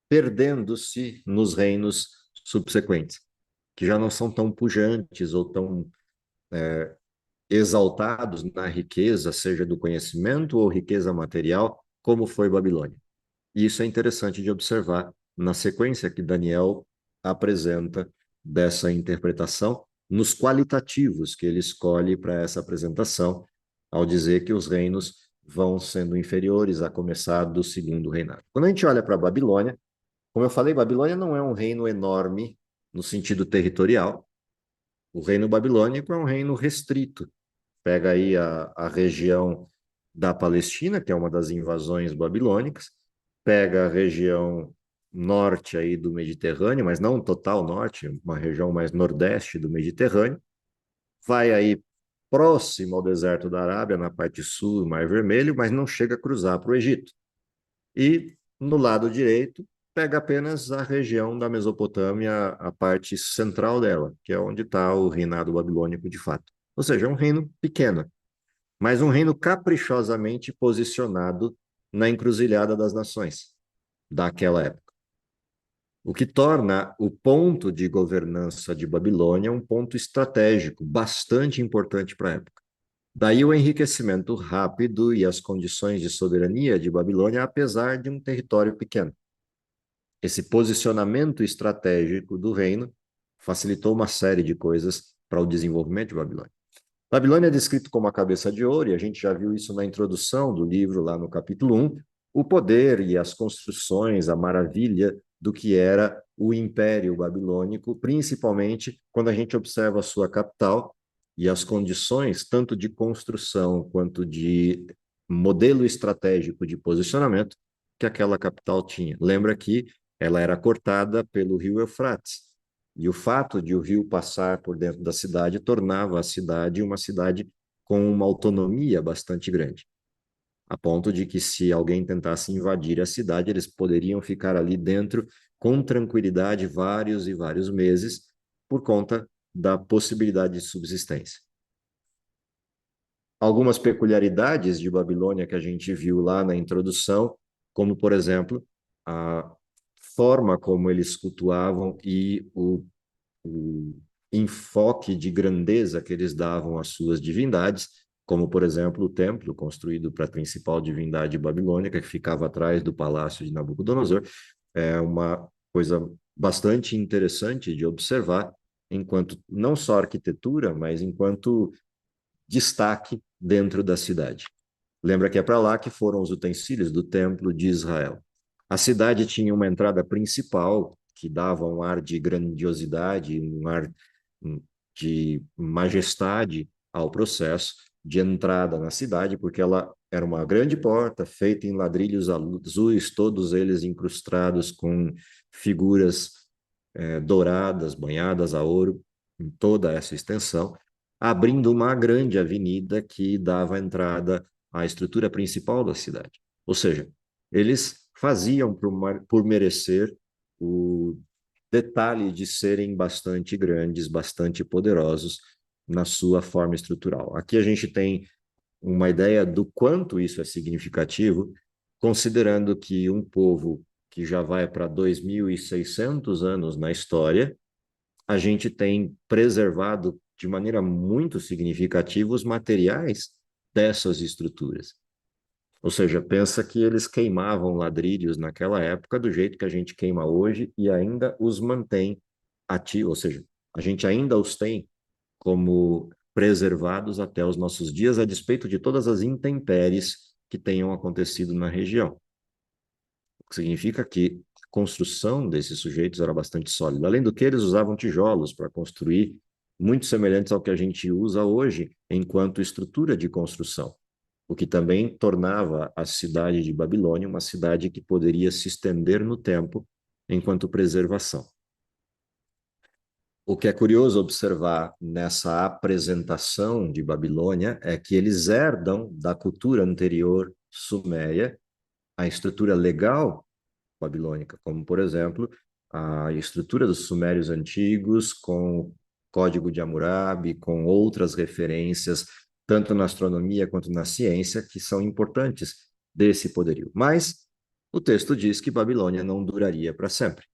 perdendo-se nos reinos subsequentes, que já não são tão pujantes ou tão exaltados na riqueza, seja do conhecimento ou riqueza material, como foi Babilônia. E isso é interessante de observar na sequência que Daniel apresenta dessa interpretação, nos qualitativos que ele escolhe para essa apresentação, ao dizer que os reinos vão sendo inferiores a começar do segundo reinado. Quando a gente olha para a Babilônia, como eu falei, Babilônia não é um reino enorme no sentido territorial. O reino babilônico é um reino restrito. Pega aí a região da Palestina, que é uma das invasões babilônicas, pega a região norte aí do Mediterrâneo, mas não total norte, uma região mais nordeste do Mediterrâneo, vai aí próximo ao deserto da Arábia, na parte sul do Mar Vermelho, mas não chega a cruzar para o Egito. E no lado direito, pega apenas a região da Mesopotâmia, a parte central dela, que é onde está o reinado babilônico de fato. Ou seja, é um reino pequeno, mas um reino caprichosamente posicionado na encruzilhada das nações daquela época. O que torna o ponto de governança de Babilônia um ponto estratégico bastante importante para a época. Daí o enriquecimento rápido e as condições de soberania de Babilônia, apesar de um território pequeno. Esse posicionamento estratégico do reino facilitou uma série de coisas para o desenvolvimento de Babilônia. Babilônia é descrito como a cabeça de ouro, e a gente já viu isso na introdução do livro, lá no capítulo 1, o poder e as construções, a maravilha do que era o Império Babilônico, principalmente quando a gente observa a sua capital e as condições, tanto de construção quanto de modelo estratégico de posicionamento, que aquela capital tinha. Lembra que ela era cortada pelo rio Eufrates. E o fato de o rio passar por dentro da cidade tornava a cidade uma cidade com uma autonomia bastante grande, a ponto de que se alguém tentasse invadir a cidade, eles poderiam ficar ali dentro com tranquilidade vários e vários meses por conta da possibilidade de subsistência. Algumas peculiaridades de Babilônia que a gente viu lá na introdução, como, por exemplo, a forma como eles cultuavam e o enfoque de grandeza que eles davam às suas divindades, como, por exemplo, o templo construído para a principal divindade babilônica, que ficava atrás do palácio de Nabucodonosor. É uma coisa bastante interessante de observar, enquanto não só arquitetura, mas enquanto destaque dentro da cidade. Lembra que é para lá que foram os utensílios do Templo de Israel. A cidade tinha uma entrada principal que dava um ar de grandiosidade, um ar de majestade ao processo de entrada na cidade, porque ela era uma grande porta feita em ladrilhos azuis, todos eles incrustados com figuras douradas, banhadas a ouro, em toda essa extensão, abrindo uma grande avenida que dava entrada à estrutura principal da cidade. Ou seja, eles faziam por merecer o detalhe de serem bastante grandes, bastante poderosos na sua forma estrutural. Aqui a gente tem uma ideia do quanto isso é significativo, considerando que um povo que já vai para 2.600 anos na história, a gente tem preservado de maneira muito significativa os materiais dessas estruturas. Ou seja, pensa que eles queimavam ladrilhos naquela época do jeito que a gente queima hoje e ainda os mantém ativos, ou seja, a gente ainda os tem como preservados até os nossos dias, a despeito de todas as intempéries que tenham acontecido na região. O que significa que a construção desses sujeitos era bastante sólida. Além do que, eles usavam tijolos para construir, muito semelhantes ao que a gente usa hoje enquanto estrutura de construção, o que também tornava a cidade de Babilônia uma cidade que poderia se estender no tempo enquanto preservação. O que é curioso observar nessa apresentação de Babilônia é que eles herdam da cultura anterior suméria a estrutura legal babilônica, como, por exemplo, a estrutura dos sumérios antigos, com o Código de Hammurabi, com outras referências, tanto na astronomia quanto na ciência, que são importantes desse poderio. Mas o texto diz que Babilônia não duraria para sempre,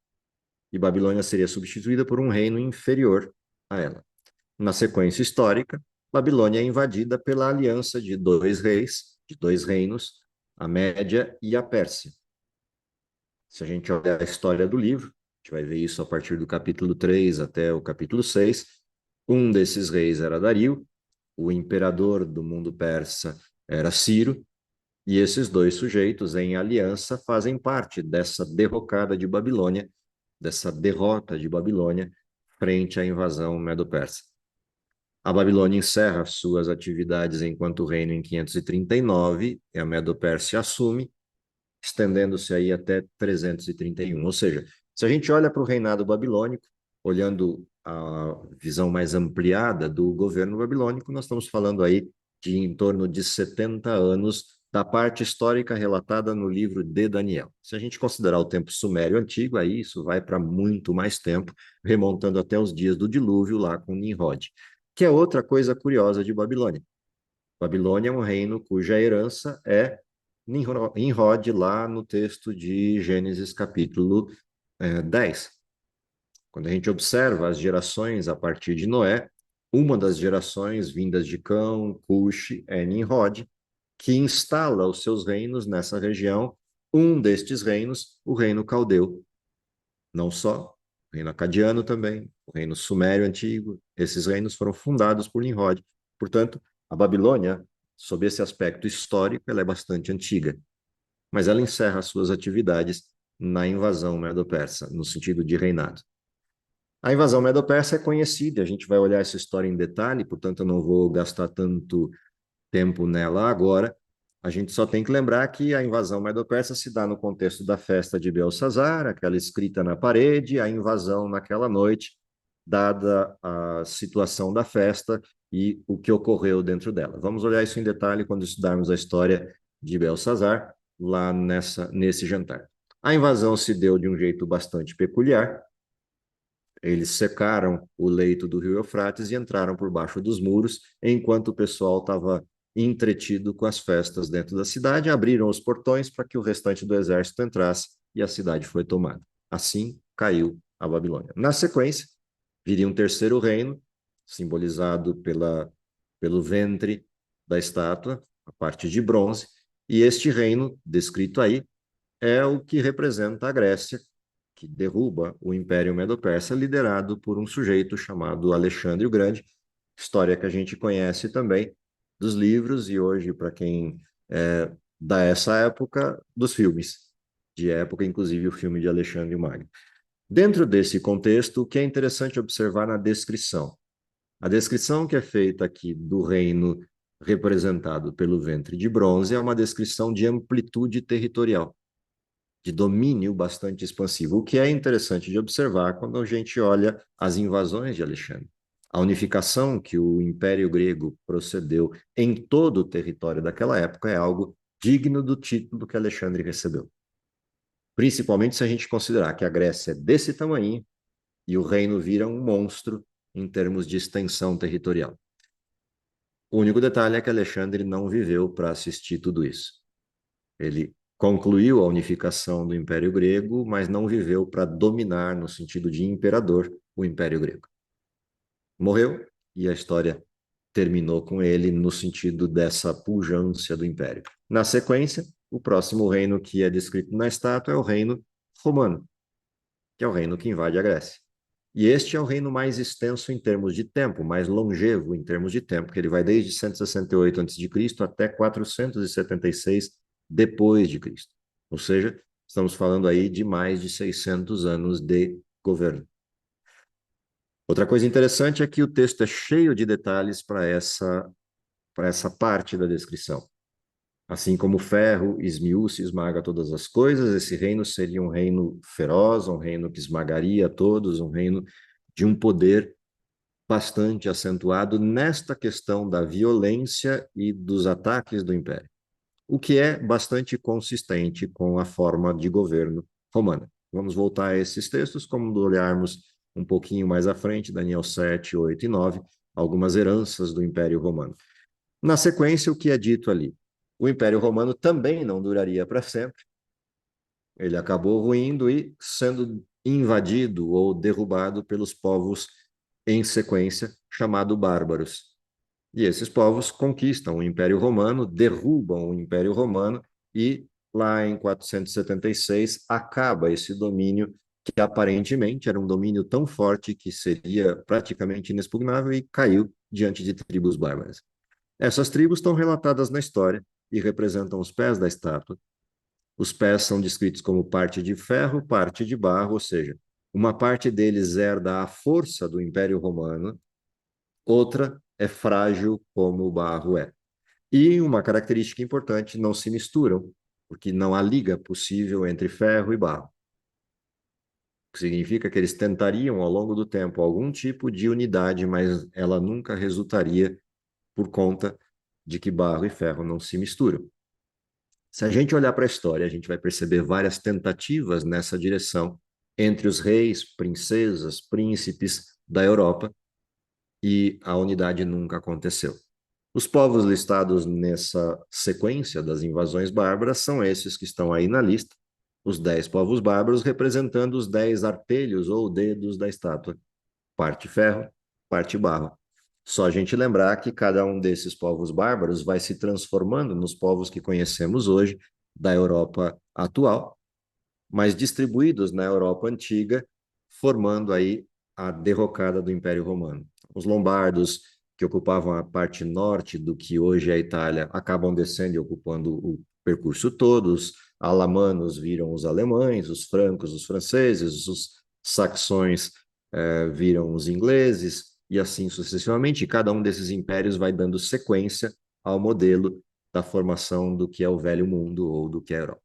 e Babilônia seria substituída por um reino inferior a ela. Na sequência histórica, Babilônia é invadida pela aliança de dois reis, de dois reinos, a Média e a Pérsia. Se a gente olhar a história do livro, a gente vai ver isso a partir do capítulo 3 até o capítulo 6. Um desses reis era Dario, o imperador do mundo persa era Ciro, e esses dois sujeitos, em aliança, fazem parte dessa derrocada de Babilônia, dessa derrota de Babilônia frente à invasão medo-persa. A Babilônia encerra suas atividades enquanto reino em 539, e a Medo-Pérsia assume, estendendo-se aí até 331. Ou seja, se a gente olha para o reinado babilônico, olhando a visão mais ampliada do governo babilônico, nós estamos falando aí de em torno de 70 anos da parte histórica relatada no livro de Daniel. Se a gente considerar o tempo sumério antigo, aí isso vai para muito mais tempo, remontando até os dias do dilúvio lá com Nimrod, que é outra coisa curiosa de Babilônia. Babilônia é um reino cuja herança é Nimrod, lá no texto de Gênesis capítulo 10. Quando a gente observa as gerações a partir de Noé, uma das gerações vindas de Cão, Cush, é Nimrod, que instala os seus reinos nessa região. Um destes reinos, o reino caldeu. Não só, o reino acadiano também, o reino sumério antigo, esses reinos foram fundados por Nimrod. Portanto, a Babilônia, sob esse aspecto histórico, ela é bastante antiga. mas ela encerra suas atividades na invasão medo-persa, no sentido de reinado. A invasão medo-persa é conhecida, a gente vai olhar essa história em detalhe, portanto eu não vou gastar tanto tempo nela agora. A gente só tem que lembrar que a invasão medo-persa se dá no contexto da festa de Belsazar, aquela escrita na parede, a invasão naquela noite, dada a situação da festa e o que ocorreu dentro dela. Vamos olhar isso em detalhe quando estudarmos a história de Belsazar, lá nesse jantar. A invasão se deu de um jeito bastante peculiar. Eles secaram o leito do rio Eufrates e entraram por baixo dos muros, enquanto o pessoal estava entretido com as festas dentro da cidade, abriram os portões para que o restante do exército entrasse e a cidade foi tomada. Assim caiu a Babilônia. Na sequência, viria um terceiro reino, simbolizado pelo ventre da estátua, a parte de bronze, e este reino, descrito aí, é o que representa a Grécia, que derruba o Império Medo-Persa, liderado por um sujeito chamado Alexandre o Grande, história que a gente conhece também dos livros e hoje, para quem é da essa época, dos filmes, de época, inclusive o filme de Alexandre o Magno. Dentro desse contexto, o que é interessante observar na descrição? A descrição que é feita aqui do reino representado pelo ventre de bronze é uma descrição de amplitude territorial, de domínio bastante expansivo, o que é interessante de observar quando a gente olha as invasões de Alexandre. A unificação que o Império Grego procedeu em todo o território daquela época é algo digno do título que Alexandre recebeu. Principalmente se a gente considerar que a Grécia é desse tamanho e o reino vira um monstro em termos de extensão territorial. O único detalhe é que Alexandre não viveu para assistir tudo isso. Ele concluiu a unificação do Império Grego, mas não viveu para dominar, no sentido de imperador, o Império Grego. Morreu e a história terminou com ele no sentido dessa pujança do Império. Na sequência, o próximo reino que é descrito na estátua é o reino romano, que é o reino que invade a Grécia. E este é o reino mais extenso em termos de tempo, mais longevo em termos de tempo, que ele vai desde 168 a.C. até 476 depois de Cristo. Ou seja, estamos falando aí de mais de 600 anos de governo. Outra coisa interessante é que o texto é cheio de detalhes para essa parte da descrição. Assim como o ferro esmiuça e esmaga todas as coisas, esse reino seria um reino feroz, um reino que esmagaria todos, um reino de um poder bastante acentuado nesta questão da violência e dos ataques do Império, o que é bastante consistente com a forma de governo romana. Vamos voltar a esses textos, como olharmos um pouquinho mais à frente, Daniel 7, 8 e 9, algumas heranças do Império Romano. Na sequência, o que é dito ali? O Império Romano também não duraria para sempre. Ele acabou ruindo e sendo invadido ou derrubado pelos povos em sequência, chamado bárbaros. E esses povos conquistam o Império Romano, derrubam o Império Romano e lá em 476 acaba esse domínio que aparentemente era um domínio tão forte que seria praticamente inexpugnável e caiu diante de tribos bárbaras. Essas tribos estão relatadas na história e representam os pés da estátua. Os pés são descritos como parte de ferro, parte de barro, ou seja, uma parte deles herda a força do Império Romano, outra é frágil como o barro é. E uma característica importante, não se misturam, porque não há liga possível entre ferro e barro. O que significa que eles tentariam, ao longo do tempo, algum tipo de unidade, mas ela nunca resultaria por conta de que barro e ferro não se misturam. Se a gente olhar para a história, a gente vai perceber várias tentativas nessa direção entre os reis, princesas, príncipes da Europa, e a unidade nunca aconteceu. Os povos listados nessa sequência das invasões bárbaras são esses que estão aí na lista, os 10 povos bárbaros representando os 10 artelhos ou dedos da estátua, parte ferro, parte barro. Só a gente lembrar que cada um desses povos bárbaros vai se transformando nos povos que conhecemos hoje da Europa atual, mas distribuídos na Europa antiga, formando aí a derrocada do Império Romano. Os lombardos, que ocupavam a parte norte do que hoje é a Itália, acabam descendo e ocupando o percurso todo. Os alamanos viram os alemães, os francos os franceses, os saxões viram os ingleses, e assim sucessivamente. E cada um desses impérios vai dando sequência ao modelo da formação do que é o Velho Mundo ou do que é a Europa.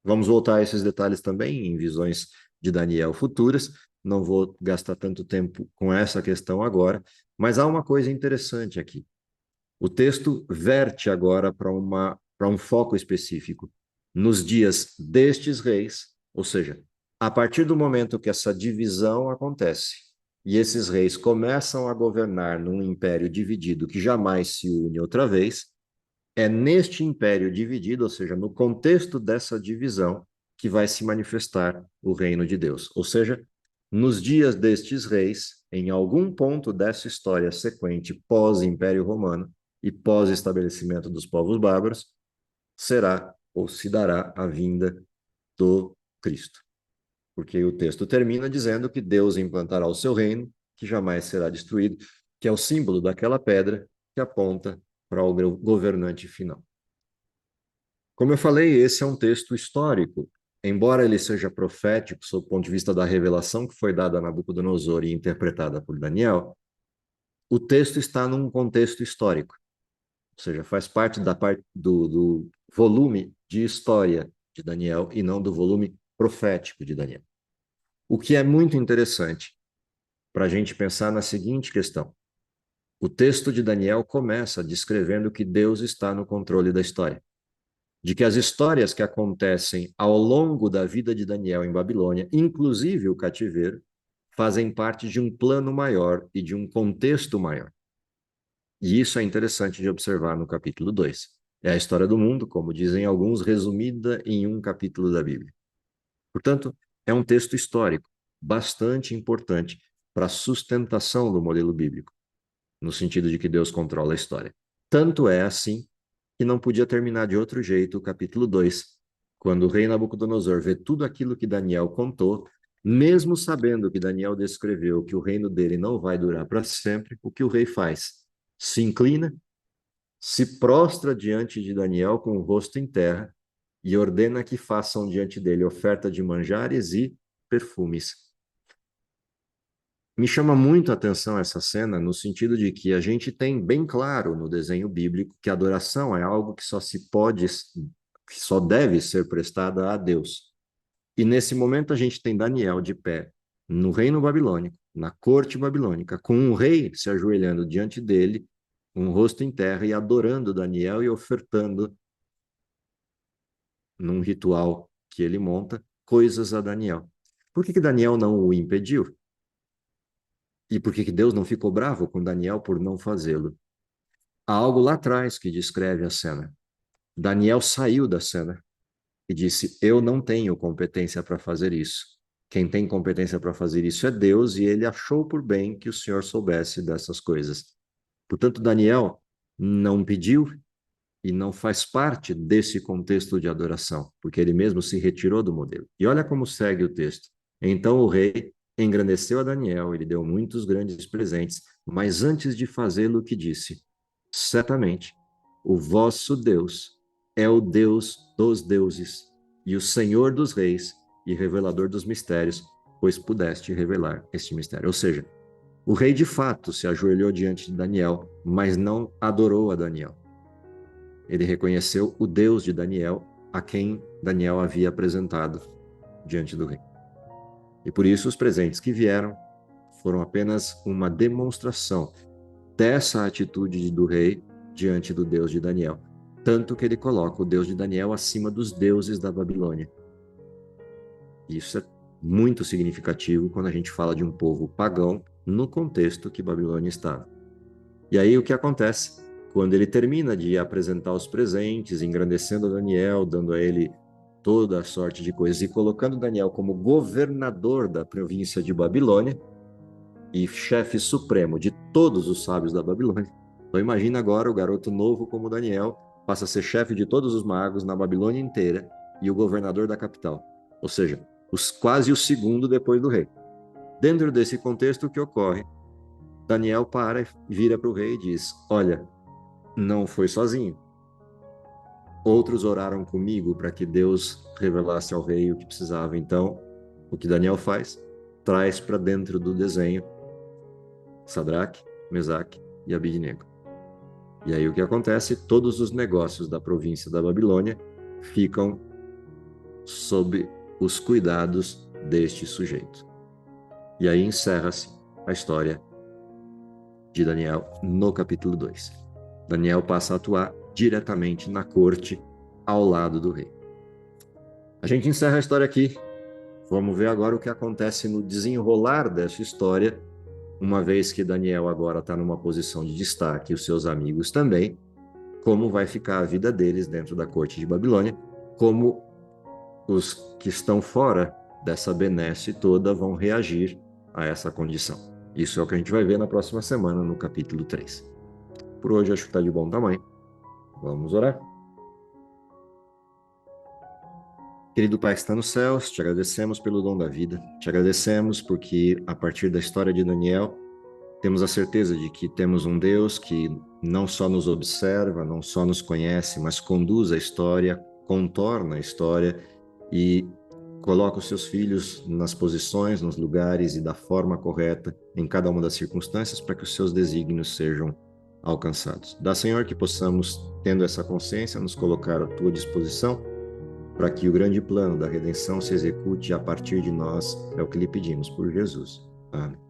Vamos voltar a esses detalhes também em visões de Daniel futuras. Não vou gastar tanto tempo com essa questão agora, mas há uma coisa interessante aqui. O texto verte agora para um foco específico. Nos dias destes reis, ou seja, a partir do momento que essa divisão acontece e esses reis começam a governar num império dividido que jamais se une outra vez, é neste império dividido, ou seja, no contexto dessa divisão, que vai se manifestar o reino de Deus. Ou seja, nos dias destes reis, em algum ponto dessa história sequente pós-Império Romano e pós-estabelecimento dos povos bárbaros, será ou se dará a vinda do Cristo. Porque o texto termina dizendo que Deus implantará o seu reino, que jamais será destruído, que é o símbolo daquela pedra que aponta para o governante final. Como eu falei, esse é um texto histórico. Embora ele seja profético, sob o ponto de vista da revelação que foi dada a Nabucodonosor e interpretada por Daniel, o texto está num contexto histórico, ou seja, faz parte do volume de história de Daniel e não do volume profético de Daniel. O que é muito interessante para a gente pensar na seguinte questão. O texto de Daniel começa descrevendo que Deus está no controle da história, de que as histórias que acontecem ao longo da vida de Daniel em Babilônia, inclusive o cativeiro, fazem parte de um plano maior e de um contexto maior. E isso é interessante de observar no capítulo 2. É a história do mundo, como dizem alguns, resumida em um capítulo da Bíblia. Portanto, é um texto histórico, bastante importante para a sustentação do modelo bíblico, no sentido de que Deus controla a história. Tanto é assim que não podia terminar de outro jeito o capítulo 2, quando o rei Nabucodonosor vê tudo aquilo que Daniel contou, mesmo sabendo que Daniel descreveu que o reino dele não vai durar para sempre, o que o rei faz? Se inclina, se prostra diante de Daniel com o rosto em terra e ordena que façam diante dele oferta de manjares e perfumes. Me chama muito a atenção essa cena no sentido de que a gente tem bem claro no desenho bíblico que a adoração é algo que só se pode, que só deve ser prestada a Deus. E nesse momento a gente tem Daniel de pé no reino babilônico, na corte babilônica, com um rei se ajoelhando diante dele, um rosto em terra e adorando Daniel e ofertando num ritual que ele monta coisas a Daniel. Por que Daniel não o impediu? E por que Deus não ficou bravo com Daniel por não fazê-lo? Há algo lá atrás que descreve a cena. Daniel saiu da cena e disse: Eu não tenho competência para fazer isso. Quem tem competência para fazer isso é Deus, e ele achou por bem que o Senhor soubesse dessas coisas. Portanto, Daniel não pediu e não faz parte desse contexto de adoração, porque ele mesmo se retirou do modelo. E olha como segue o texto. Então o rei engrandeceu a Daniel, ele deu muitos grandes presentes, mas antes de fazê-lo, que disse: Certamente, o vosso Deus é o Deus dos deuses e o Senhor dos reis e revelador dos mistérios, pois pudeste revelar este mistério. Ou seja, o rei de fato se ajoelhou diante de Daniel, mas não adorou a Daniel. Ele reconheceu o Deus de Daniel, a quem Daniel havia apresentado diante do rei. E por isso os presentes que vieram foram apenas uma demonstração dessa atitude do rei diante do Deus de Daniel. Tanto que ele coloca o Deus de Daniel acima dos deuses da Babilônia. Isso é muito significativo quando a gente fala de um povo pagão no contexto que Babilônia estava. E aí o que acontece? Quando ele termina de apresentar os presentes, engrandecendo Daniel, dando a ele toda a sorte de coisas e colocando Daniel como governador da província de Babilônia e chefe supremo de todos os sábios da Babilônia. Então imagina agora o garoto novo como Daniel passa a ser chefe de todos os magos na Babilônia inteira e o governador da capital. Ou seja, quase o segundo depois do rei. Dentro desse contexto, o que ocorre? Daniel para e vira para o rei e diz: Olha, não foi sozinho. Outros oraram comigo para que Deus revelasse ao rei o que precisava. Então, o que Daniel faz? Traz para dentro do desenho Sadraque, Mesaque e Abidnego. E aí o que acontece? Todos os negócios da província da Babilônia ficam sob os cuidados deste sujeito. E aí encerra-se a história de Daniel no capítulo 2. Daniel passa a atuar diretamente na corte ao lado do rei. A gente encerra a história aqui. Vamos ver agora o que acontece no desenrolar dessa história, uma vez que Daniel agora está numa posição de destaque e os seus amigos também, como vai ficar a vida deles dentro da corte de Babilônia, como os que estão fora dessa benesse toda vão reagir a essa condição. Isso é o que a gente vai ver na próxima semana, no capítulo 3. Por hoje, acho que está de bom tamanho. Vamos orar. Querido Pai que está nos céus, te agradecemos pelo dom da vida, te agradecemos porque, a partir da história de Daniel, temos a certeza de que temos um Deus que não só nos observa, não só nos conhece, mas conduz a história, contorna a história e coloca os seus filhos nas posições, nos lugares e da forma correta em cada uma das circunstâncias para que os seus desígnios sejam alcançados. Dá, Senhor, que possamos, tendo essa consciência, nos colocar à tua disposição para que o grande plano da redenção se execute a partir de nós, é o que lhe pedimos por Jesus. Amém.